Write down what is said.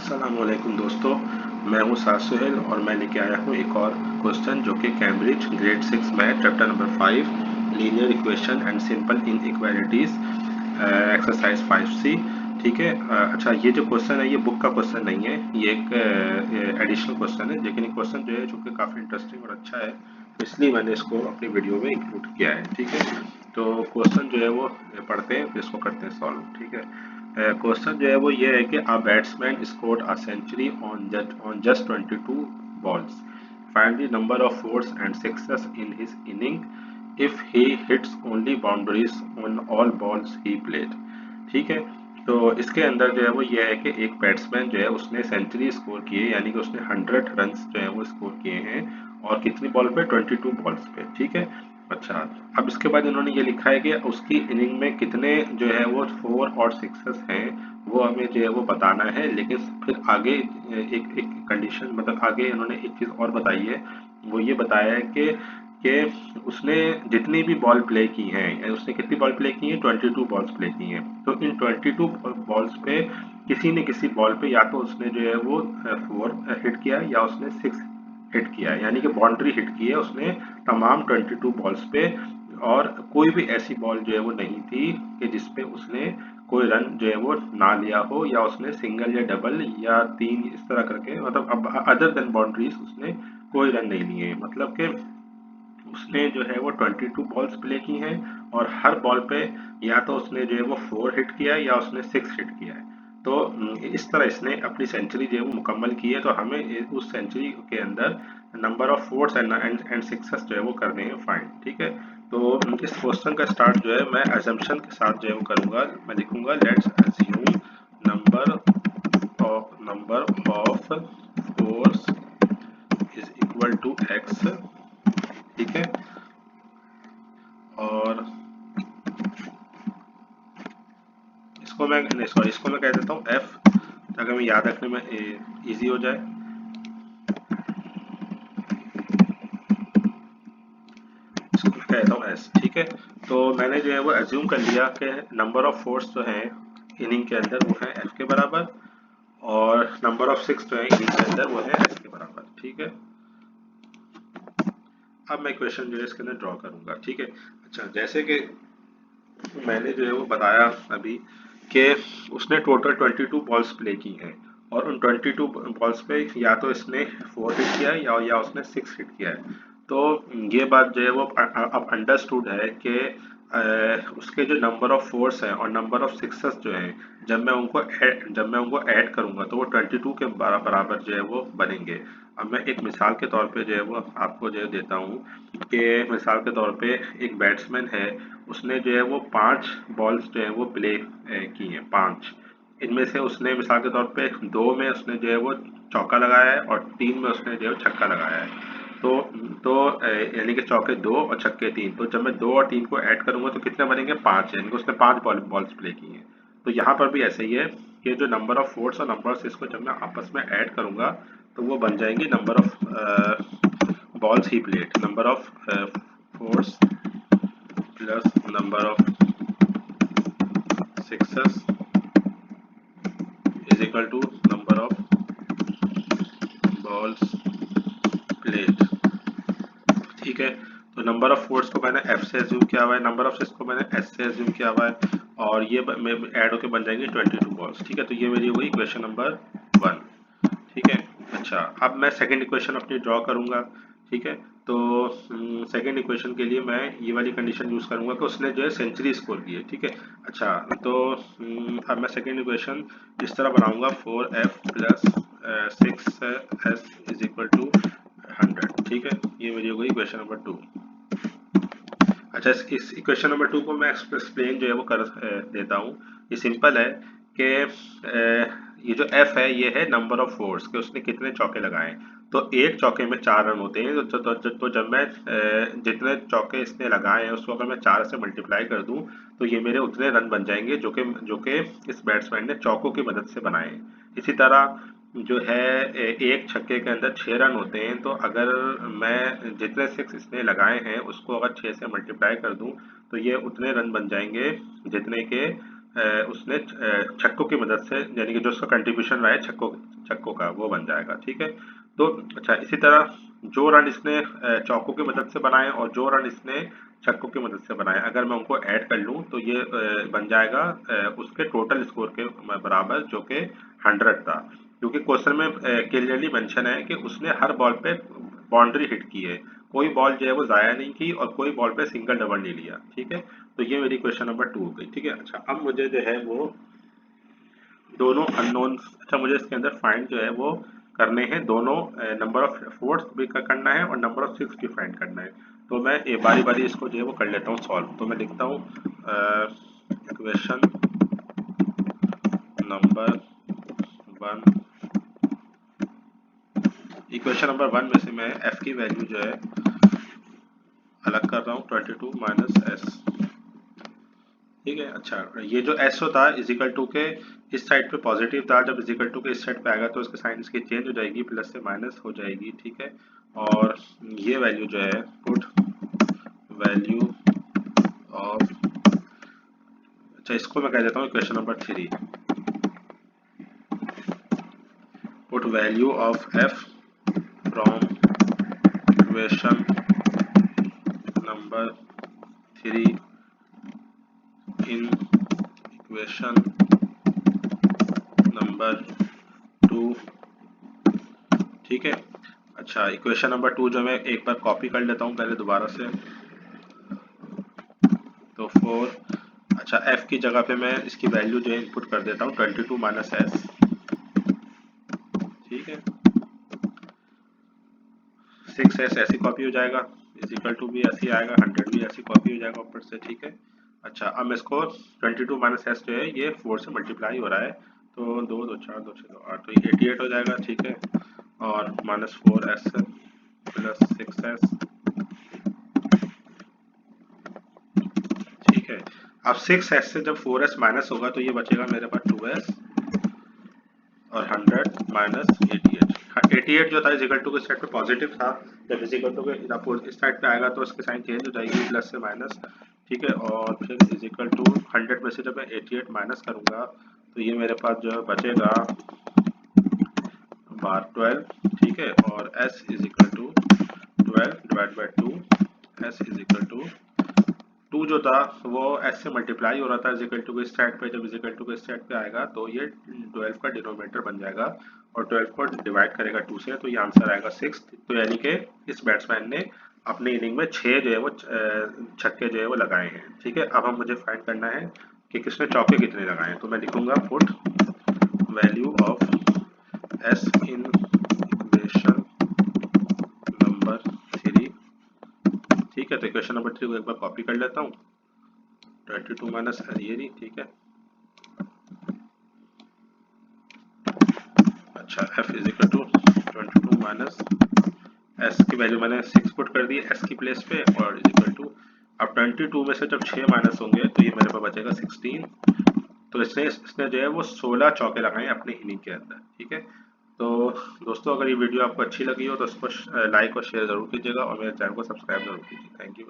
अस्सलामुअलैकुम दोस्तों, मैं हूं साद सुहेल और मैं लेके आया हूं एक और क्वेश्चन जो कि कैम्ब्रिज ग्रेड 6 में chapter number 5 linear equation and simple inequalities exercise 5C। ठीक है। अच्छा, ये जो क्वेश्चन है ये बुक का क्वेश्चन नहीं है, ये एक एडिशनल क्वेश्चन है, लेकिन ये क्वेश्चन जो है जो कि काफ़ी इंटरेस्टिंग और अच्छा है, इसलिए मैंने इसको अपनी वीडियो में इंक्लूड किया है। ठीक है, तो क्वेश्चन जो है वो पढ़ते हैं, फिर इसको करते हैं सॉल्व। ठीक है। क्वेश्चन जो है वो ये है कि a batsman scored a century on just 22 balls, find the number of fours and sixes in his inning if he hits only boundaries on all balls he played. ठीक है, तो इसके अंदर जो है वो ये है कि एक बैट्समैन जो है उसने सेंचुरी स्कोर की है, यानी कि उसने 100 रन जो है वो स्कोर किए हैं, और कितनी बॉल पे? 22 बॉल्स पे। ठीक है। अच्छा, अब इसके बाद इन्होंने ये लिखा है कि उसकी इनिंग में कितने जो है वो 4 और सिक्सेस हैं, वो हमें जो है वो बताना है। लेकिन फिर आगे एक एक कंडीशन, मतलब आगे इन्होंने एक चीज़ और बताई है, वो ये बताया है कि उसने जितनी भी बॉल प्ले की हैं, यानी उसने कितनी बॉल प्ले की हैं? 22 बॉल्स प्ले की हैं। तो इन 22 बॉल्स पे किसी न किसी बॉल पे या तो उसने जो है वो 4 हिट किया या उसने 6 हिट किया है, यानी कि बाउंड्री हिट की है उसने तमाम 22 बॉल्स पे। और कोई भी ऐसी बॉल जो है वो नहीं थी कि जिसपे उसने कोई रन जो है वो ना लिया हो, या उसने सिंगल या डबल या 3 इस तरह करके, मतलब अब अदर देन बाउंड्रीज उसने कोई रन नहीं लिए। मतलब कि उसने जो है वो 22 बॉल्स प्ले की हैं, और हर बॉल पे या तो उसने जो है वो 4 हिट किया है या उसने 6 हिट किया है। तो इस तरह इसने अपनी सेंचुरी जो है वो मुकम्मल की है। तो हमें उस सेंचुरी के अंदर number of fours and sixes जो है वो करने हैं फाइंड। ठीक है, तो इस क्वेश्चन का स्टार्ट जो है मैं अजम्पशन के साथ जो है वो करूँगा। मैं लिखूंगा let's assume number of fours is equal to x. ठीक है, और इसको मैं नहीं, सॉरी, इसको मैं कह देता हूँ एफ, ताकि मैं याद रखने में इजी हो जाए। इसको मैं कह देता हूँ एस। ठीक है, तो मैंने जो है वो एज्यूम कर लिया कि नंबर ऑफ फोर्स जो है इनिंग के अंदर वो है एफ के बराबर, और नंबर ऑफ सिक्स जो है इनिंग के अंदर वो है एस के बराबर। ठीक है, अब मैं इक्वेशन जो है इसके अंदर ड्रॉ करूंगा। ठीक है। अच्छा, जैसे कि मैंने जो है वो बताया अभी कि उसने टोटल 22 बॉल्स प्ले की हैं, और उन 22 बॉल्स पे या तो इसने 4 हिट किया है या उसने 6 हिट किया है। तो ये बात जो है वो अब अंडरस्टूड है कि उसके जो नंबर ऑफ फोर्स हैं और नंबर ऑफ सिक्सेस जो हैं, जब मैं उनको ऐड करूंगा तो वो 22 के बराबर जो है वो बनेंगे। अब मैं एक मिसाल के तौर पे जो है वो आपको जो है देता हूँ कि मिसाल के तौर पे एक बैट्समैन है, उसने जो है वो 5 बॉल्स जो है वो प्ले की हैं, 5। इनमें से उसने मिसाल के तौर पे 2 में उसने जो है वो चौका लगाया है, और 3 में उसने जो है छक्का लगाया है। तो तो यानी कि चौके 2 और छक्के 3। तो जब मैं 2 और 3 को ऐड करूंगा तो कितने बनेंगे? 5, यानी कि उसने 5 बॉल्स प्ले की हैं। तो यहाँ पर भी ऐसे ही है कि जो नंबर ऑफ फोर्स और नंबर ऑफ सिक्स को जब मैं आपस में ऐड करूंगा तो वो बन जाएंगी number of balls he played, number of force plus number of sixes is equal to number of balls played। ठीक है, तो नंबर ऑफ फोर्स को मैंने एफ से एज्यूम किया हुआ है, नंबर ऑफ सिक्स को मैंने एस से एज्यूम किया हुआ है, और ये ऐड होके बन जाएंगे 22 बॉल्स। ठीक है, तो ये मेरी हुई इक्वेशन नंबर 1। ठीक है। अच्छा, अब मैं सेकंड इक्वेशन अपनी ड्रॉ करूंगा। ठीक है, तो सेकंड इक्वेशन के लिए मैं ये वाली कंडीशन यूज करूंगा कि उसने जो है सेंचुरी स्कोर की है। ठीक है। अच्छा, तो अब मैं सेकंड इक्वेशन इस तरह बनाऊंगा 4f plus 6s is equal to 100। ठीक है, ये मेरी हो गई इक्वेशन नंबर 2। अच्छा, इस इक्वेशन नंबर 2 को मैं एक्सप्लेन जो है वो कर देता हूँ। ये सिंपल है कि ये जो एफ है ये है नंबर ऑफ फोर्स, कि उसने कितने चौके लगाए। तो एक चौके में 4 रन होते हैं। तो जब मैं जितने चौके इसने लगाए हैं उसको अगर मैं 4 से मल्टीप्लाई कर दूं तो ये मेरे उतने रन बन जाएंगे जो कि इस बैट्समैन ने चौकों की मदद से बनाए हैं। इसी तरह जो है एक छक्के के अंदर 6 रन होते हैं। तो अगर मैं जितने 6 इसने लगाए हैं उसको अगर 6 से मल्टीप्लाई कर दूं तो ये उतने रन बन जाएंगे जितने के उसने छक्कों की मदद से, यानी कि जो उसका कंट्रीब्यूशन रहा है छक्कों का, वो बन जाएगा। ठीक है, तो अच्छा, इसी तरह जो रन इसने चौकों की मदद से बनाए और जो रन इसने छक्कों की मदद से बनाए, अगर मैं उनको ऐड कर लूं तो ये बन जाएगा उसके टोटल स्कोर के बराबर, जो कि 100 था। क्योंकि क्वेश्चन में क्लियरली मेंशन है कि उसने हर बॉल पे बाउंड्री हिट की है, कोई बॉल जो है वो जाया नहीं की और कोई बॉल पे सिंगल डबल नहीं लिया। ठीक है, तो ये मेरी क्वेश्चन नंबर 2 हो गई। ठीक है, अच्छा, अब मुझे जो है वो दोनों अननोन, अच्छा, मुझे इसके अंदर फाइंड जो है वो करने हैं, दोनों नंबर ऑफ फोर्स भी करना है और नंबर ऑफ सिक्स भी फाइंड करना है। तो मैं बारी बारी इसको जो है वो कर लेता हूँ सॉल्व। तो मैं लिखता हूँ इक्वेशन नंबर 1। इक्वेशन नंबर 1 में से मैं एफ की वैल्यू जो है अलग कर रहा हूँ, 22 माइनस एस। ठीक है, अच्छा, ये जो एस होता है इजिकल टू के इस साइड पे पॉजिटिव था, जब इजिकल टू के इस साइड पे आएगा तो इसके साइन इसकी चेंज हो जाएगी, प्लस से माइनस हो जाएगी। ठीक है, और ये वैल्यू जो है पुट वैल्यू ऑफ, अच्छा, इसको मैं कह देता हूँ question number 3, put value of F from equation number 3 in equation number 2। ठीक है, अच्छा, इक्वेशन नंबर 2 जो मैं एक बार कॉपी कर लेता हूँ पहले दोबारा से, तो 4, अच्छा, f की जगह पे मैं इसकी वैल्यू जो है इनपुट कर देता हूँ 22 माइनस एस। ठीक है, 6s ऐसी कॉपी हो जाएगा, इज इक्वल टू भी ऐसी आएगा, 100 भी ऐसी कॉपी हो जाएगा ऊपर से। ठीक है, अच्छा, अब मैं इसको 22 माइनस एस जो है ये 4 से मल्टीप्लाई हो रहा है, तो 2 2 4 2 6 2 8, तो ये 88 हो जाएगा। ठीक है, और माइनस 4s प्लस 6s। ठीक है, अब 6s से जब 4s माइनस होगा तो ये बचेगा मेरे पास 2s और 100 माइनस 88। 88 जो था इजिकल टू के साइड पे पॉजिटिव था, जब इजिकल टू के इस साइड पे आएगा तो इसकी साइन चेंज हो जाएगी, प्लस से माइनस। ठीक है, और फिर इजिकल टू 100 में से जब मैं 88 माइनस करूंगा तो ये मेरे पास जो है बचेगा बार 12। ठीक है, और s is equal to 12 divide by 2, s is equal to 2 जो था वो s से मल्टीप्लाई हो रहा था इजिकल टू के साइड पे, जब इजिकल टू के साइड पे आएगा तो ये 12 का डिनोमिनेटर बन जाएगा और 12 को डिवाइड करेगा 2 से, तो ये आंसर आएगा 6। तो यानी कि इस बैट्समैन ने अपनी इनिंग में 6 जो है वो छक्के जो है वो लगाए हैं। ठीक है, अब हम मुझे फाइंड करना है कि किसने चौके कितने लगाए हैं, तो मैं लिखूंगा put value of S in equation number 3। ठीक है, तो इक्वेशन नंबर 3 को एक बार कॉपी कर लेता हूँ, 22 माइनस ये नहीं। ठीक है, अच्छा, f is equal to 22 minus s की वैल्यू मैंने 6 पुट कर दी एस की प्लेस पे, और इज इक्वल टू, अब 22 में से जब 6 माइनस होंगे तो ये मेरे पास बचेगा 16। तो इसने जो है वो 16 चौके लगाए अपने इनिंग के अंदर। ठीक है, तो दोस्तों, अगर ये वीडियो आपको अच्छी लगी हो तो उसको लाइक और शेयर जरूर कीजिएगा और मेरे चैनल को सब्सक्राइब जरूर कीजिए। Thank you.